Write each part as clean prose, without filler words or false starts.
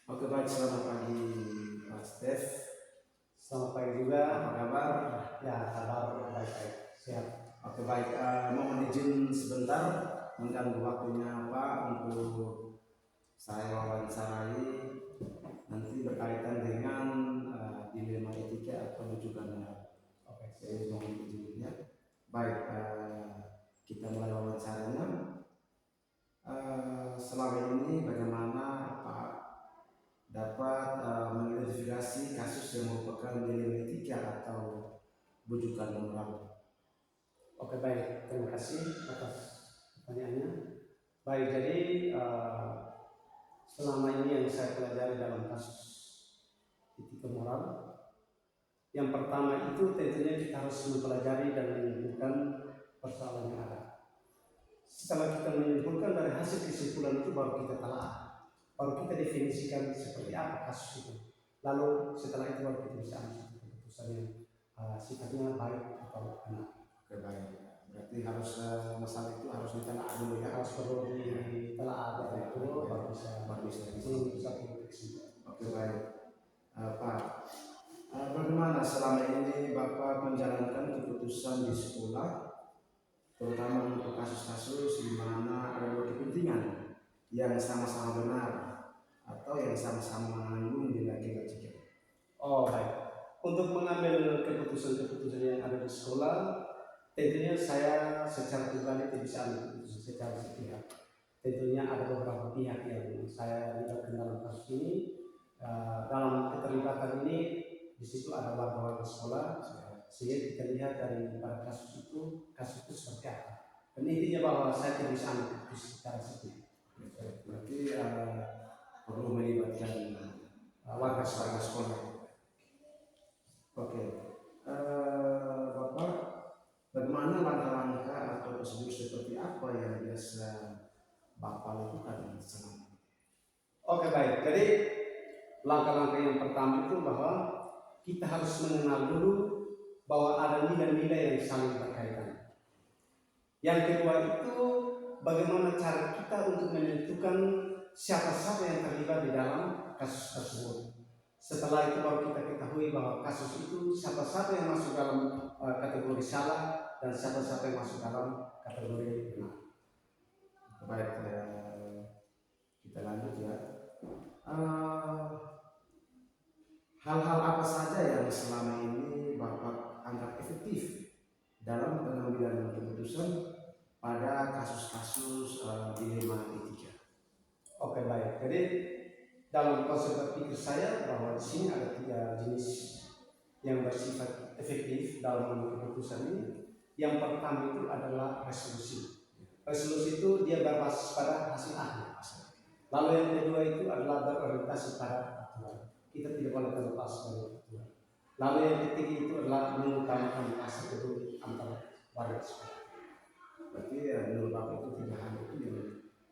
Oke baik, selamat pagi Pak Stef. Selamat pagi juga. Apa kabar? Ya, kabar baik-baik. Siap. Oke baik, mohon izin sebentar mengganggu waktunya Pak untuk saya wawancarai nanti berkaitan dengan dilema etika atau rujukan moral. Oke. Jadi mohon izin ya. Baik, kita mulai wawancaranya. Selama ini bagaimana Pak dapat mengidentifikasi kasus yang merupakan dilema etika atau bujukan moral? Oke, baik. Terima kasih atas pertanyaannya. Baik, jadi selama ini yang saya pelajari dalam kasus etika moral, yang pertama itu tentunya kita harus mempelajari dan menyimpulkan persoalan yang ada. Setelah kita menyimpulkan dari hasil kesimpulan itu baru kita telah, baru kita definisikan seperti apa kasus itu. Lalu setelah itu baru kita bisa ambil keputusan yang sifatnya baik atau enak. Oke baik, berarti harus masalah itu harus ditelaah dulu ya. Harus perlu ditelaah dulu baru bisa kesimpulan. Oke baik, Pak. Bagaimana selama ini Bapak menjalankan keputusan di sekolah, terutama untuk kasus-kasus di mana ada dua kepentingan yang sama-sama benar atau yang sama-sama mengandung nilai kebajikan? Oh baik. Untuk mengambil keputusan-keputusan yang ada di sekolah, tentunya saya secara pribadi tidak bisa ambil keputusan secara sepihak. Tentunya ada beberapa pihak yang saya libatkan dalam kasus ini. Dalam keterlibatan ini, di situ ada warga-warga sekolah, sehingga kita lihat dari kasus itu seperti apa. Dan intinya bahwa saya tidak bisa ambil keputusan secara sepihak. Berarti perlu melibatkan warga sekolah. Oke, Bapak, bagaimana langkah-langkah atau prosedur seperti apa yang biasa Bapak lakukan selama ini? Oke baik, jadi langkah-langkah yang pertama itu bahwa kita harus mengenal dulu bahwa ada nilai-nilai yang saling berkaitan. Yang kedua itu bagaimana cara kita untuk menentukan siapa-siapa yang terlibat di dalam kasus tersebut. Setelah itu baru kita ketahui bahwa kasus itu siapa-siapa yang masuk dalam kategori salah dan siapa-siapa yang masuk dalam kategori benar. Baik, kita lanjut ya. Hal-hal apa saja yang selama ini Bapak anggap efektif dalam pengambilan keputusan pada kasus-kasus dilema etika? Oke baik, jadi dalam konsep berpikir saya bahwa di sini ada 3 jenis yang bersifat efektif dalam mengambil keputusan ini. Yang pertama itu adalah resolusi. Resolusi itu dia berbasis pada hasil akhir. Lalu yang kedua itu adalah berorientasi pada aturan. Kita tidak boleh terlepas dari aturan. Lalu yang ketiga itu adalah mengutamakan rasa peduli antara warga sekolah. Berarti menurut Bapak itu 3 hal itu yang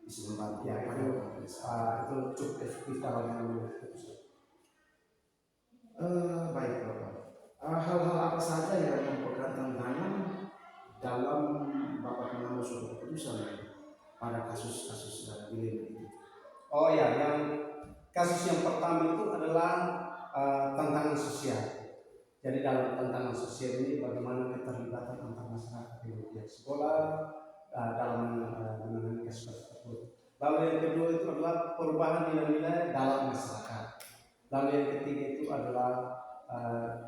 bisa membantu Ya, itu cukup efektif dalam mengambil keputusan. Baik Bapak. Hal-hal apa saja yang merupakan tantangan dalam Bapak mengambil suatu keputusan pada kasus-kasus dilema itu? Oh ya, yang kasus yang pertama itu adalah tantangan sosial. Jadi dalam tantangan sosial ini bagaimana keterlibatan antar masyarakat di pihak sekolah dalam menangani kasus tersebut. Lalu yang kedua itu adalah perubahan nilai-nilai dalam masyarakat. Lalu yang ketiga itu adalah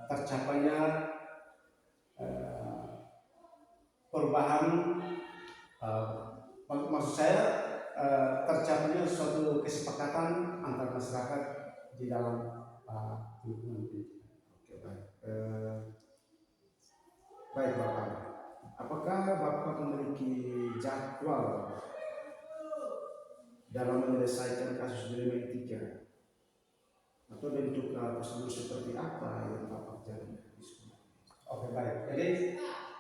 tercapainya perubahan, maksud saya tercapainya suatu kesepakatan antar masyarakat di dalam lingkungan pendidikan. Oke baik. Baik Bapak. Apakah Bapak memiliki jadwal dalam menyelesaikan kasus dilema etika? Atau bentuk prosedur seperti apa yang Bapak jalani di sekolah? Oke baik. Jadi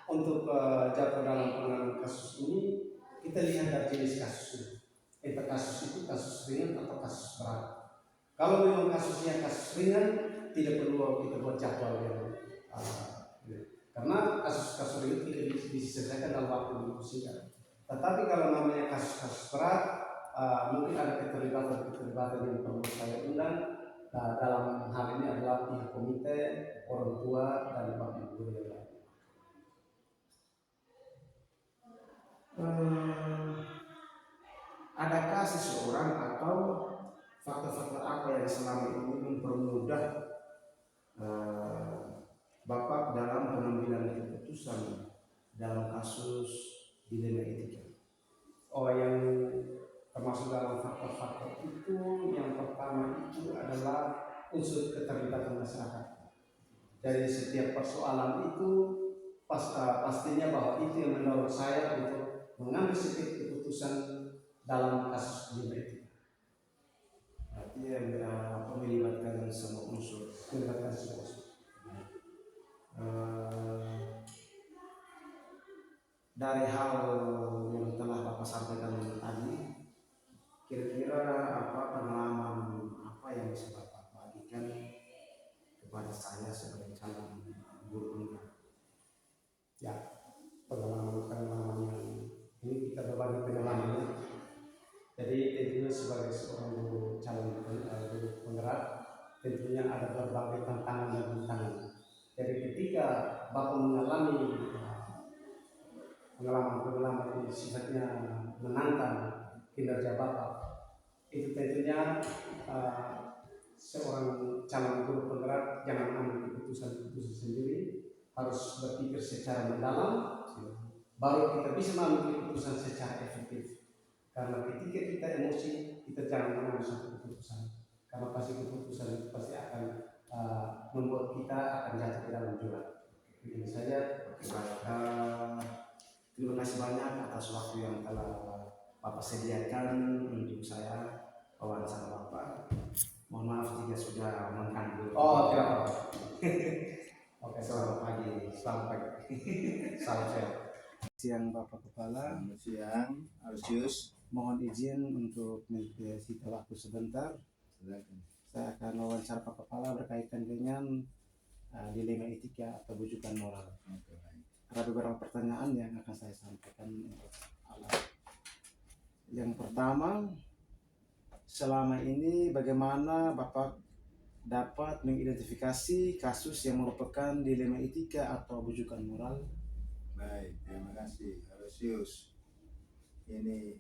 untuk jadwal dalam penanganan kasus ini kita lihat dari jenis kasusnya. Entah kasus itu kasus ringan atau kasus berat. Kalau memang kasusnya kasus ringan, tidak perlu kita buat jadwal yang karena kasus-kasus ringan tidak bisa diselesaikan dalam waktu yang singkat. Tetapi kalau namanya kasus-kasus berat, mungkin ada keterlibatan yang perlu saya undang faktor-faktor apa yang selama ini mempermudah Bapak dalam pengambilan keputusan dalam kasus dilema etika? Oh, yang termasuk dalam faktor-faktor itu yang pertama itu adalah unsur keterlibatan masyarakat. Dari setiap persoalan itu pastinya bahwa itu yang mendorong saya untuk mengambil setiap keputusan dalam kasus dilema etika. Berarti yang melibatkan semua unsur. Melibatkan semua unsur. Dari hal yang telah Bapak sampaikan tadi, kira-kira apa pengalaman apa yang bisa Bapak bagikan kepada saya sebagai calon guru penggerak? Ya, pengalaman yang ini kita berbagi pengalaman. Jadi tentunya sebagai seorang guru calon guru penggerak, tentunya ada berbagai tantangan dan rintangan. Jadi ketika Bapak mengalami pengalaman yang sifatnya menantang kinerja Bapak, itu tentunya seorang calon guru penggerak jangan ambil keputusan sendiri, harus berpikir secara mendalam, baru kita bisa mengambil keputusan secara efektif. Karena ketika kita emosi, kita jangan mengambil satu keputusan, karena pasti keputusan itu pasti akan membuat kita akan jatuh ke dalam jurang. Begini saja. Terima kasih banyak atas waktu yang telah Bapak sediakan untuk saya wawancara Bapak. Mohon maaf jika sudah mengganggu. Oh, tidak apa-apa. Oke, selamat pagi. Selamat pagi. Salam sehat. Siang Bapak Kepala. Selamat siang, Arsius. Mohon izin untuk menyita waktu sebentar. Silakan. Saya akan wawancara Pak Kepala berkaitan dengan dilema etika atau bujukan moral. Oke, baik. Ada beberapa pertanyaan yang akan saya sampaikan untuk alat. Yang pertama, selama ini bagaimana Bapak dapat mengidentifikasi kasus yang merupakan dilema etika atau bujukan moral? Baik, terima kasih, Arsius. Ini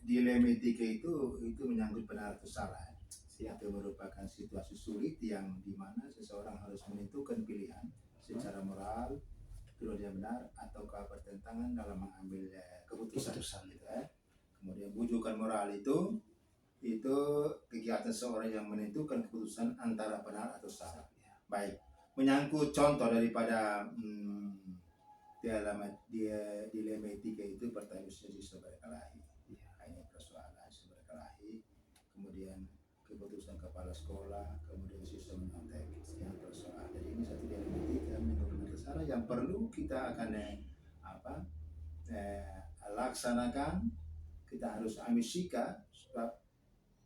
dilema etika itu menyangkut benar atau salah. Itu merupakan situasi sulit yang dimana seseorang harus menentukan pilihan secara moral, kemudian benar ataukah bertentangan dalam mengambil keputusan. Gitu, Kemudian bujukan moral itu kegiatan seorang yang menentukan keputusan antara benar atau salah. Baik, menyangkut contoh daripada dilema etika itu pertanyaan siswa berkelahi. Hanya persoalan siswa berkelahi, kemudian keputusan kepala sekolah, kemudian siswa menyontek. Persoalan. Jadi ini satu dilema etika menurut saya yang perlu kita akan laksanakan. Kita harus ambil sikap sebab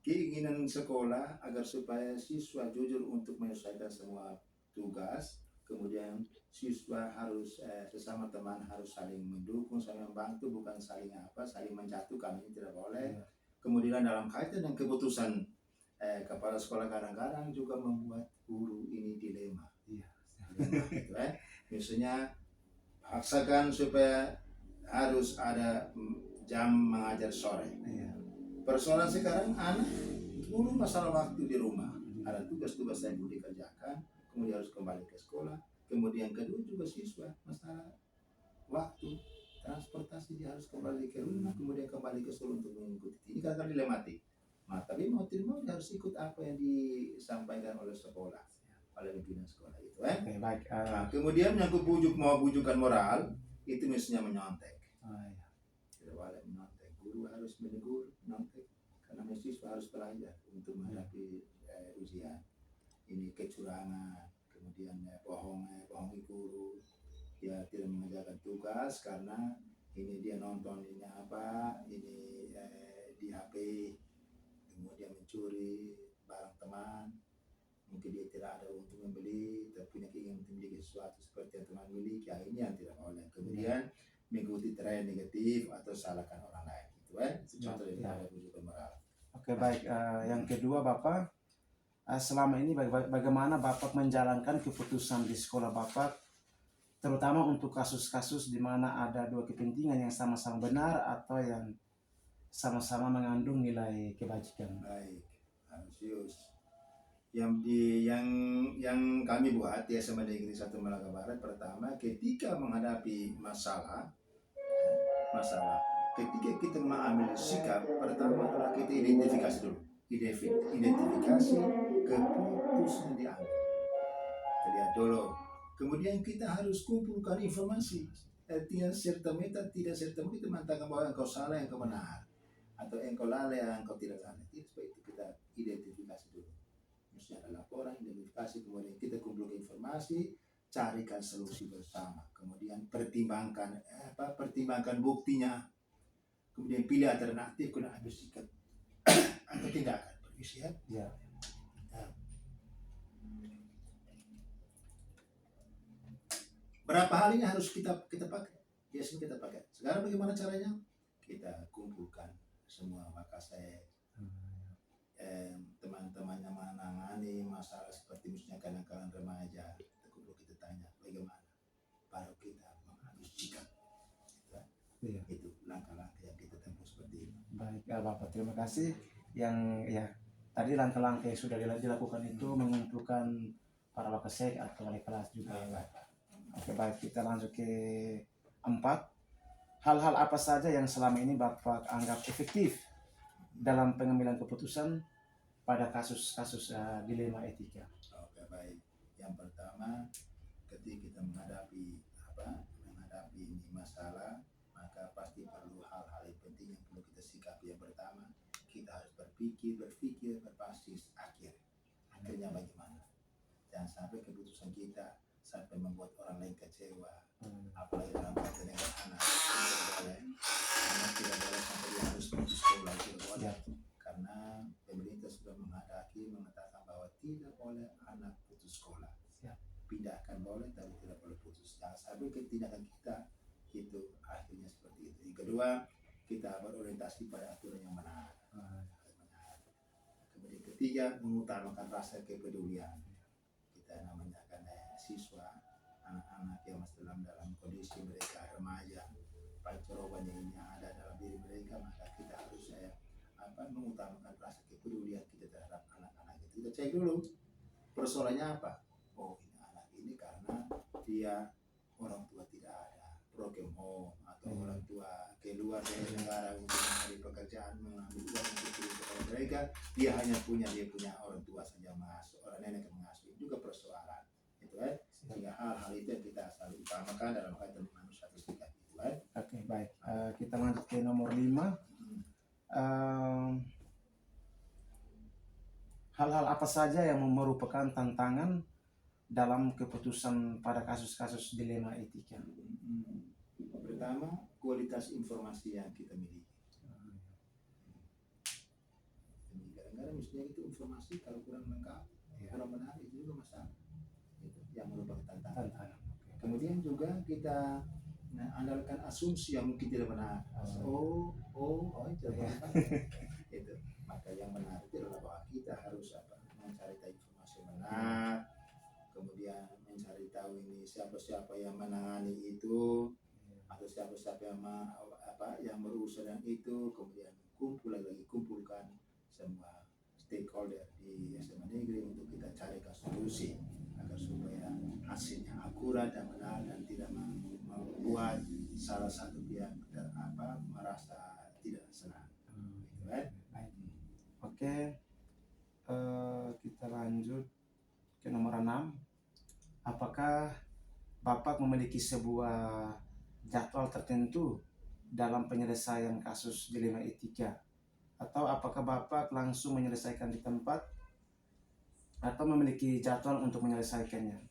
keinginan sekolah agar supaya siswa jujur untuk menyelesaikan semua tugas. Kemudian siswa harus sesama teman harus saling mendukung, saling membantu, bukan saling menjatuhkan, ini tidak boleh. Kemudian dalam kaitan dengan keputusan kepala sekolah kadang-kadang juga membuat guru ini dilema. Gitu, Misalnya paksakan supaya harus ada jam mengajar sore. Persoalan sekarang anak guru masalah waktu di rumah, ada tugas-tugas yang perlu dikerjakan, kemudian harus kembali ke sekolah. Kemudian kedua juga siswa masalah waktu transportasi, dia harus kembali ke rumah, kemudian kembali ke sekolah untuk mengikuti. Ini kadang-kadang dilematik. Nah, tapi mau tidak mau dia harus ikut apa yang disampaikan oleh sekolah, oleh pimpinan sekolah itu. Baik. Nah, kemudian menyangkut bujukan moral itu misalnya menyontek. Tidak boleh menyontek. Guru harus menegur menyontek karena siswa harus belajar untuk menghadapi ujian. Ini kecurangan, kemudian bohongi guru, dia tidak mengerjakan tugas karena ini dia nonton ini di HP, kemudian mencuri barang teman, mungkin dia tidak ada untuk membeli tapi dia ingin memiliki sesuatu seperti yang teman miliki, ini yang tidak boleh. Kemudian mengikuti tren negatif atau salahkan orang lain, itu contoh dari bujukan moral. Oke, baik. Yang kedua Bapak, selama ini bagaimana Bapak menjalankan keputusan di sekolah Bapak, terutama untuk kasus-kasus di mana ada dua kepentingan yang sama-sama benar atau yang sama-sama mengandung nilai kebajikan? Baik, Serius. Yang kami buat di SMA Negeri 1 Malaka Barat, pertama ketika menghadapi masalah, ketika kita mengambil sikap, pertama adalah kita identifikasi dulu, identifikasi keputusan diambil, kita lihat dulu. Kemudian kita harus kumpulkan informasi, artinya serta-merta tidak serta-merta kita mengatakan bahwa engkau salah, engkau benar, atau engkau lalai, engkau tidak salah. Tidak seperti itu, kita identifikasi dulu. Misalnya ada laporan, identifikasi, kemudian kita kumpulkan informasi, carikan solusi bersama, kemudian pertimbangkan buktinya, kemudian pilih alternatif, kemudian ambil sikap atau tindakan. Permisi ya. Ya. Berapa hal ini harus kita pakai? Biasanya kita pakai. Sekarang bagaimana caranya? Kita kumpulkan semua, maka saya teman-teman yang menangani masalah seperti misalnya kenakalan remaja, kita tanya bagaimana, baru kita mengambil sikap. Iya. Itu langkah-langkah yang kita tempuh seperti itu. Baik, Bapak, terima kasih. Yang ya tadi langkah-langkah yang sudah dilakukan itu mengumpulkan para wakasek atau wali kelas juga. Oke, baik, kita lanjut ke 4. Hal-hal apa saja yang selama ini Bapak anggap efektif dalam pengambilan keputusan pada kasus-kasus dilema etika? Oke, baik. Yang pertama, ketika kita menghadapi ini masalah, maka pasti perlu hal-hal yang penting yang perlu kita sikapi. Yang pertama, kita harus berpikir berbasis akhir. Akhirnya bagaimana? Jangan sampai keputusan kita sampai membuat orang lain kecewa. Apalagi dalam kaitan dengan anak, tidak boleh sampai dia harus putus sekolah, tidak boleh. Karena pemerintah sudah mengatakan bahwa tidak boleh anak putus sekolah. Pindahkan boleh, tapi tidak boleh putus. Jangan sampai tindakan kita itu akhirnya seperti itu. Yang kedua, kita berorientasi pada aturan yang benar. Kemudian ketiga, mengutamakan rasa kepedulian. Kita namanya siswa, anak-anak yang masih dalam kondisi mereka remaja, pancaroban yang ada dalam diri mereka, maka kita harus mengutamakan rasa kepedulian kita terhadap anak-anak itu. Kita cek dulu persoalannya apa. Oh, ini anak ini karena dia orang tua tidak ada, broken home, atau orang tua keluar dari negara untuk mencari pekerjaan, mengambil uang untuk mereka, dia punya orang tua saja mengasuh, orang nenek yang mengasuh, juga persoalan itu sehingga hal-hal itu yang kita selalu utamakan dalam kaitan manusia sikap itu. Oke, baik. Kita lanjut ke nomor 5. Hal-hal apa saja yang merupakan tantangan dalam keputusan pada kasus-kasus dilema etika? Pertama, kualitas informasi yang kita miliki. Kadang-kadang misalnya itu informasi kalau kurang lengkap, kurang benar, itu juga masalah. Itu yang merupakan tantangan. Kemudian juga kita andalkan asumsi yang mungkin tidak benar. Itu benar. Itu. Maka yang benar itu adalah bahwa kita harus mencari tahu informasi yang benar, kemudian mencari tahu ini siapa-siapa yang menangani itu, atau siapa-siapa yang berurusan itu, kemudian kumpulkan semua stakeholder di SMA Negeri untuk kita carikan solusi agar supaya hasilnya akurat dan benar dan tidak membuat salah satu pihak merasa tidak senang. Oke, kita lanjut ke nomor 6. Apakah Bapak memiliki sebuah jadwal tertentu dalam penyelesaian kasus dilema etika? Atau apakah Bapak langsung menyelesaikan di tempat atau memiliki jadwal untuk menyelesaikannya?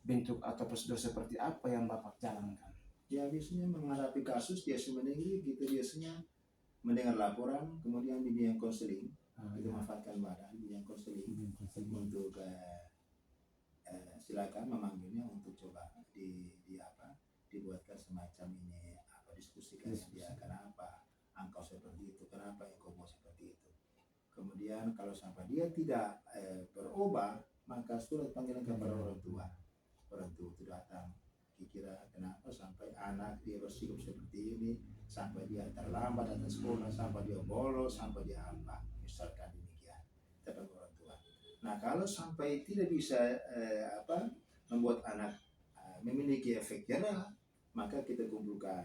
Bentuk atau prosedur seperti apa yang Bapak jalankan? Ya, biasanya menghadapi kasus di SMA Negeri kita biasanya mendengar laporan, kemudian bimbingan konseling. Kita manfaatkan badan bimbingan konseling untuk silakan memanggilnya untuk coba dibuatkan semacam ini diskusikan dia kenapa engkau seperti itu, kenapa engkau mau seperti itu. Kemudian kalau sampai dia tidak berubah, maka surat panggilan kepada orang tua itu datang. Kira kenapa sampai anak dia bersikap seperti ini, sampai dia terlambat datang sekolah, sampai dia bolos, sampai dia apa, misalkan demikian. tetap orang tua. Nah, kalau sampai tidak bisa membuat anak memiliki efek jerah, maka kita kumpulkan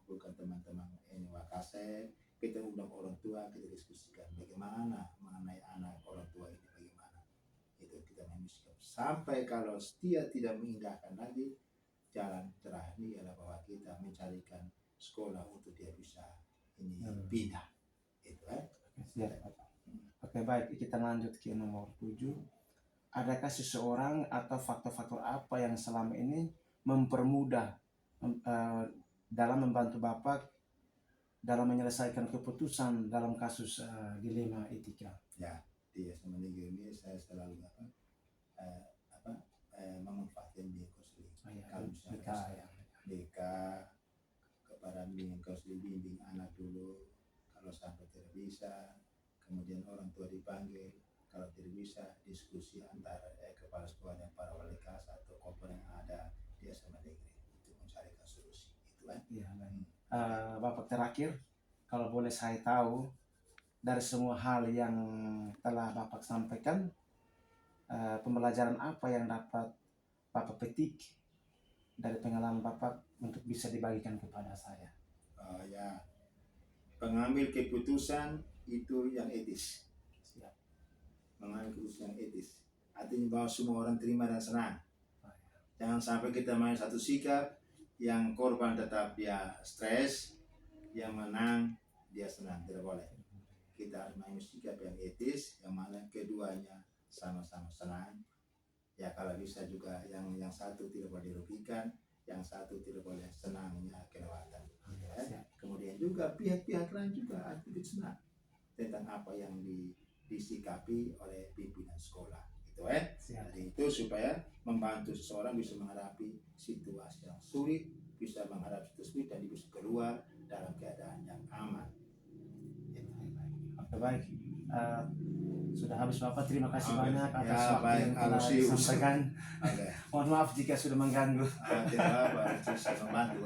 teman-teman ini Wakasek, kita undang orang tua, kita diskusikan bagaimana mengenai anak orang tua ini, bagaimana itu kita diskusikan sampai kalau dia tidak mengindahkan lagi, jalan terakhir ini adalah bahwa kita mencarikan sekolah untuk dia bisa ini pindah itu Siap, Bapak. Oke, baik, kita lanjut ke nomor 7. Adakah seseorang atau faktor-faktor apa yang selama ini mempermudah dalam membantu Bapak dalam menyelesaikan keputusan dalam kasus dilema etika? Ya, dia sama ini saya selalu memanfaatkan dia konseling. Kalau misalnya saya nikah kepada bimbing konseling, bimbing anak dulu, kalau sampai tidak bisa, kemudian orang tua dipanggil, kalau tidak bisa diskusi antara kepala sekolah dan para wali kelas atau komponen yang ada, dia sama negeri untuk mencarikan solusi itu kan. Iya, baik. Bapak terakhir, kalau boleh saya tahu dari semua hal yang telah Bapak sampaikan, pembelajaran apa yang dapat Bapak petik dari pengalaman Bapak untuk bisa dibagikan kepada saya? Ya, pengambil keputusan itu yang etis. Siap. Mengambil keputusan yang etis, artinya bahwa semua orang terima dan senang. Jangan sampai kita main satu sikap yang korban tetap dia stres, yang menang dia senang, tidak boleh. Kita harus main sikap yang etis, yang mana keduanya sama-sama senang. Ya kalau bisa juga yang satu tidak boleh dirugikan, yang satu tidak boleh senangnya kelewatan. Kemudian juga pihak-pihak lain juga harus ikut senang tentang apa yang disikapi oleh pimpinan sekolah. Jadi itu supaya membantu seseorang bisa menghadapi situasi yang sulit, bisa menghadapi situasi sulit dan bisa keluar dalam keadaan yang aman. Oke, baik. Sudah habis Bapak, terima kasih banyak atas Ya, waktu yang telah disampaikan. Okay. Mohon maaf jika sudah mengganggu. Tidak apa-apa, bisa membantu